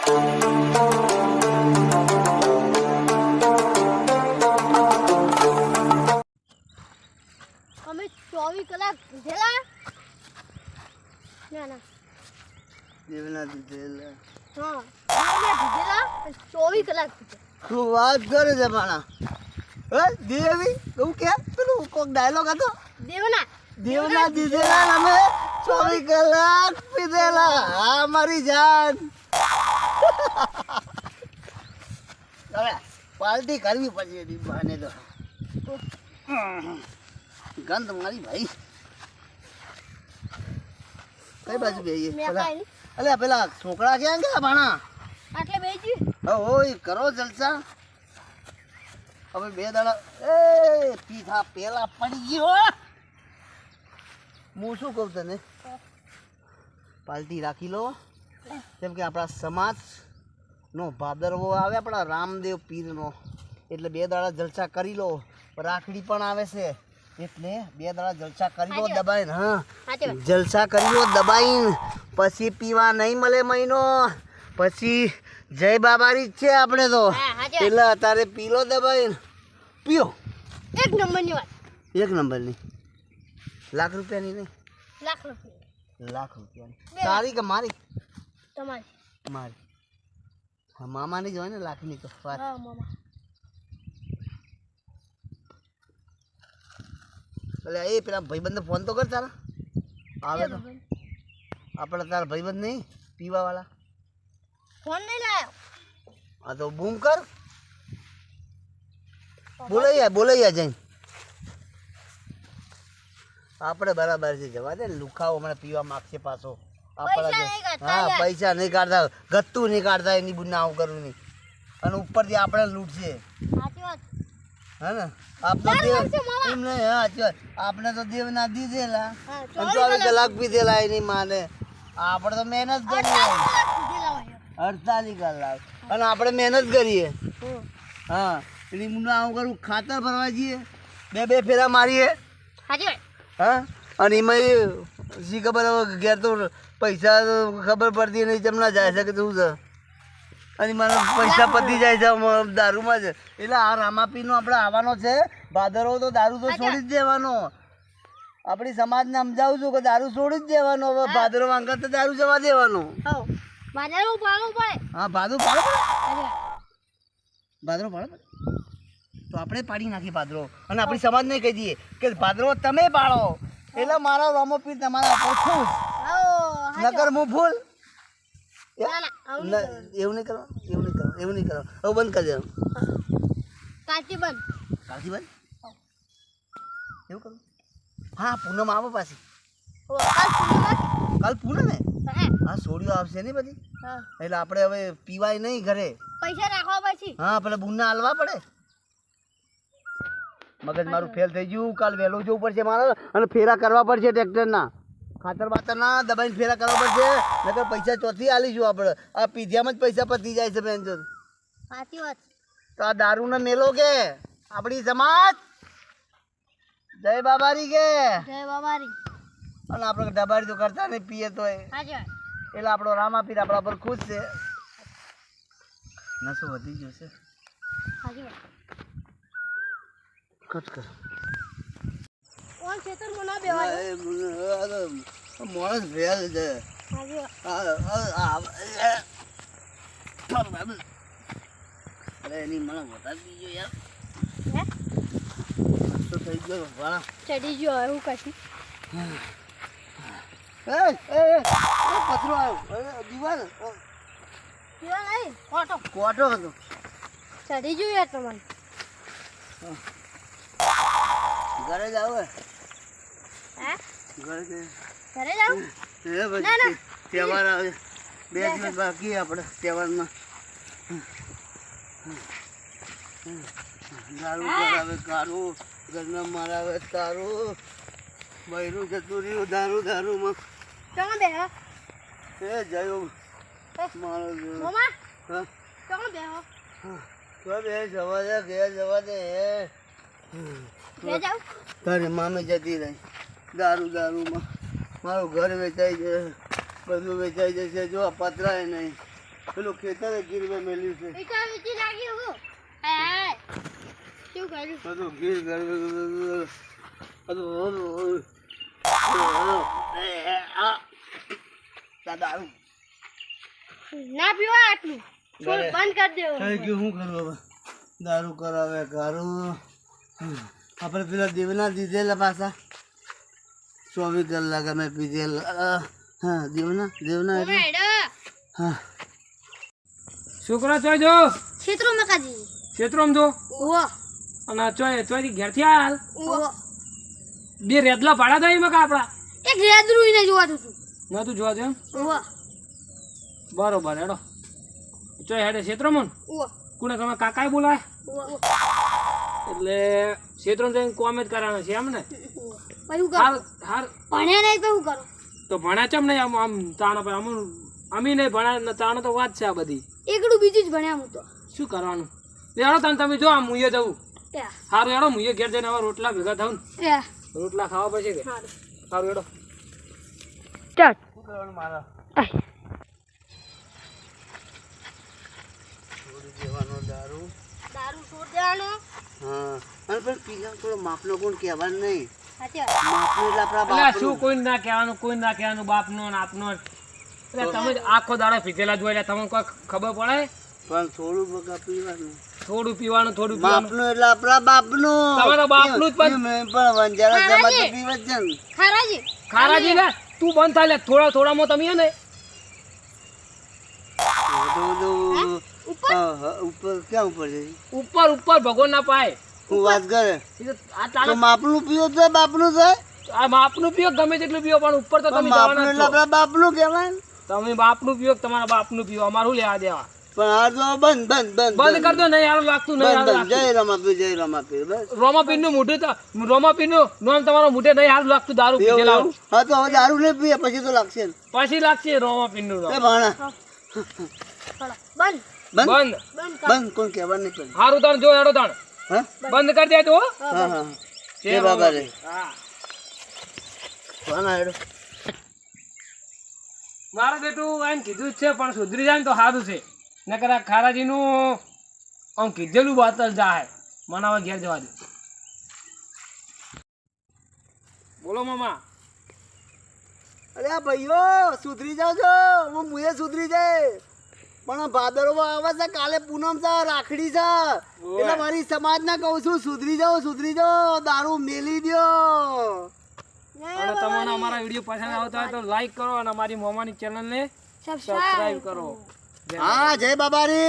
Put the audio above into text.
અમે 24 કલાક દીધેલા ના દેવના દીધેલા હા દીધેલા 24 કલાક તું વાત કરે છે માણા દેવી તું કે પેલું કોક ડાયલોગ હતો દેવના દીધેલા અમે 24 કલાક પીધેલા હા મારી જાન હવે પાર્ટી કરવી પડશે એની બહાને તો ગંધ મારી ભાઈ કઈ બાજુ બેહીએ પેલા પેલા છોકરા ક્યાં ગયા ભાણા આટલે બેસી ઓય કરો જલસા હવે બે દાડા એ પીઠા પેલા પડી ગયો હું શું કહું તને પાર્ટી રાખી લો કેમ કે આપણા સમાજનો ભાદરવો આવે આપણા રામદેવ પીરનો એટલે બે દાડા જલસા કરી લો રાખડી પણ આવે છે એટલે બે દાડા જલસા કરી લો દબાઈને હા જલસા કરી લો દબાઈને પછી પીવા નહીં મળે મહિનો પછી જય બાબારી જ છે આપણે તો એટલે અત્યારે પી લો દબાઈને પીઓ એક નંબરની વાત એક નંબરની લાખ રૂપિયાની નહીં લાખ રૂપિયાની તારી કે મારી તમારી મારી હા મામાની જ હોય ને લાખની તો વાત મામા એટલે એ પેલા ભાઈબંધને ફોન તો કર તારા આવે તો આપણે તારા ભાઈબંધ નહીં પીવાવાળા ફોન નહીં લાયો હા તો બૂમ કર બોલાઈ જઈને આપણે બરાબર છે જવા દે લુખાઓ મને પીવા માગશે પાછો હા પૈસા નહીં કાઢતા ગત્તું નહીં કાઢતા એની બુના આવું કરું નહીં અને ઉપરથી આપણે લૂંટશે હે ને આપણે દેવ એમ નહીં હા સાચી વાત આપણે તો દેવના દીધેલા 24 કલાક પીધેલા એની માને આપણે તો મહેનત કરીએ 48 કલાક અને આપણે મહેનત કરીએ હા એની મુના આવું કરું ખાતર ભરવા જઈએ બે ફેરા મારીએ હા અને એમાં શી ખબર હવે ઘેર તો પૈસા ખબર પડતી નહીં જમના જાય છે કે શું છે અને મને પૈસા પતી જાય છે દારૂમાં જ એટલે આ રામાપીરનો આપણે આવવાનો છે ભાદરવો તો દારૂ તો છોડી જ દેવાનો આપણી સમાજને સમજાવું છું કે દારૂ છોડી જ દેવાનો હવે ભાદરવો અંગત તો દારૂ જવા દેવાનો હા ભાદરો પાડો ભાદરો પાડો તો આપણે પાડી નાખીએ ભાદરો અને આપણી સમાજને કહી દઈએ કે ભાદરો તમે પાડો એટલે મારા રામોપીર તમારા પર ખુશ નકર હું ફૂલ એવું નહીં કરો હવે બંધ કરી દેવાનું કાચી બંધ એવું કરું હા પૂનમ આવો પાછી કાલ પૂનમ ને હા સોડીઓ આવશે ને બધી એટલે આપણે હવે પીવાય નહીં ઘરે પૈસા રાખવા પછી હા પેલા બુનના હાલવા પડે મગજ મારું ફેલ થઈ ગયું કાલ વહેલું જવું પડશે મારે અને ફેરા કરવા પડશે ટ્રેક્ટરના ખાતર બાતરના દબાઈને ફેરા કરવા પડશે નકર પૈસા ચોથી આલીશું આપણે આ પીધ્યામાં જ પૈસા પતી જાય છે બેન જો સાચી વાત તો આ દારૂનો મેલો કે આપણી સમાજ જય બાબારી કે અને આપણે ડબારી તો કરતા નહીં પીએ તો એટલે આપણો રામાપીર આપણા પર ખુશ છે નશો વધી ગયો છે કટ કર કોણ ખેતરમાં ના બેવાય માણસ ભેલ છે અરે એની મને વધારી દીજો યાર તો થઈ ગયો વાળા ચડી ગયો એવું કશી પથરો આવ્યો દિવાલ કોટો હતો ચડી ગયો યાર તમારે ઘરે જાવ ઘરે જાવ તહેવાર આવે 2 દિવસ બાકી આપણે તહેવારમાં દારૂ કરાવે કારું ઘરના મારાવે તારું બૈરું જતું રહ્યું દારૂમાં ચમ બે એ જયો મારો હા ચમ બે બે જવા દે ઘેર જવા દે તારી મામી જતી રહી દારૂમાં મારું ઘર વેચાઈ જશે બધું વેચાઈ જશે જો પતરાય નહીં પેલું ખેતર ગીરમાં મેલ્યું છે એ તો વેચી નાખ્યું હું હાય શું કર્યું બધું ગીર દારૂ ના પીવા આટલું બરે. બંધ કરી દેવો થઈ ગયું શું કરું હવે દારૂ કરાવે ગારું આપણે પેલા દેવના દીધેલા પાછા 24 કલાક અમે પીધેલા હા દેવના એટલે હેડો હા છોકરા ચોય જો ક્ષેત્રો મકાજી ક્ષેત્રોમાં જો ઓવો અને ચોયથી ઘેરથી હાલ ઓવો બે રેદલા ભાડા થાય એમાં આપડા એક રેદરું ને જોવાતું હતું નતું જોવા દે એમ ઓવો બરોબર હેડો ચોય હેડે ક્ષેત્રમાં ઓવો કોને તમે કાકાએ બોલાય ઓવો એટલે ક્ષેત્રમાં જઈને કોમ જ કરવાનો છે એમ ને પછી કરો હાર હાર ભણ્યા નહીં તો શું કરો તો ભણ્યા ચમ નહીં આમ તાણ અમી નહીં ભણ્યા તાણ તો વાત છે આ બધી એકડું બીજું જ ભણ્યા હું તો શું કરવાનું હેડો તાન તમે જો આમ મુએ જવું યા સારું હેડો મુએ ઘેર જઈને હવે રોટલા ભેગા થાવ ને યા રોટલા ખાવા પછી કે સારું સારું હેડો ચાલ શું કરવાનું મારા આય છોડી દેવાનો દારૂ દારૂ છોડ દેવાનો હા અને પણ પીલા થોડો માપનો કોણ કહેવાનું નહીં સાચી વાત માપનો એટલે આપણા એટલે બાપનું. શું કોઈ ના કહેવાનું કોઈ ના કહેવાનું બાપનો ને આપનો એટલે તમે જ આખો દાડો પીધેલા જોઈ એટલે તમને કોઈ ખબર પડે પણ થોડું બગા પીવાનું થોડું પીવાનું થોડું પીવાનું માપનું એટલે આપણા બાપનું તમારા બાપનું જ પણ. પણ વંજારા જમા તો પીવે જ છે ને. ખારાજી ખારાજી ને તું બંધ થાય લે થોડા થોડામાં તમે હે ને બધું ઉપર હા, હા, ઉપર ક્યાં ઉપર છે ઉપર ઉપર ભગવાન ના પાય હું વાત કરે એ તો આ તો તારા માપનું પીવો તો બાપનું થાય આ બાપનું પીઓ ગમે તેટલું પીઓ પણ ઉપર તો પણ તમે માપનું જવાના એટલે જ છો. આપણા બાપનું કહેવાય ને. તમે બાપનું પીઓ કે તમારા બાપનું પીઓ અમારું લેવા દેવા પણ આ તો બંધ બંધ બંધ કર દો નહીં હારું લાગતું નહીં બંધ હારું બંધ લાગતું જય રમાપીર જય રમાપીર બસ રોમાપીર નું મોઢું તો રોમાપીર નું નામ તમારો મોઢે નહીં હારું લાગતું દારૂ એવું પીધેલા એવું? હા તો હવે દારૂ નહીં પીએ પછી તો લાગશે ને પછી લાગશે રોમાપીર નું એ ભાણા ચલો બંધ બંધ બંધ બંધ કર બંધ કોણ કહેવાનું નહીં પડે હારું તાણ જો હેડો તાણ હા બંધ કરી દે તો હા હા જય બાબા રે હા ભાણા હેડો મારું બેટું એમ કીધું જ છે પણ સુધરી જાય ને તો સારું છે નકર આ ખારાજીનું આમ કીધેલું બાતલ જાય મને હવે ઘેર જવા દે બોલો મામા અરે આ ભાઈઓ સુધરી જાવ છો હું મુએ સુધરી જાય પણ ભાદરવો આવે છે કાલે પૂનમ છે રાખડી છે એટલે મારી સમાજને કહું છું સુધરી જાઓ દારૂ મેલી દ્યો અને તમને અમારા વિડીયો પસંદ આવતા હોય તો લાઈક કરો અને અમારી મોમાની ચેનલને સબસ્ક્રાઇબ કરો હા જય બાબા રે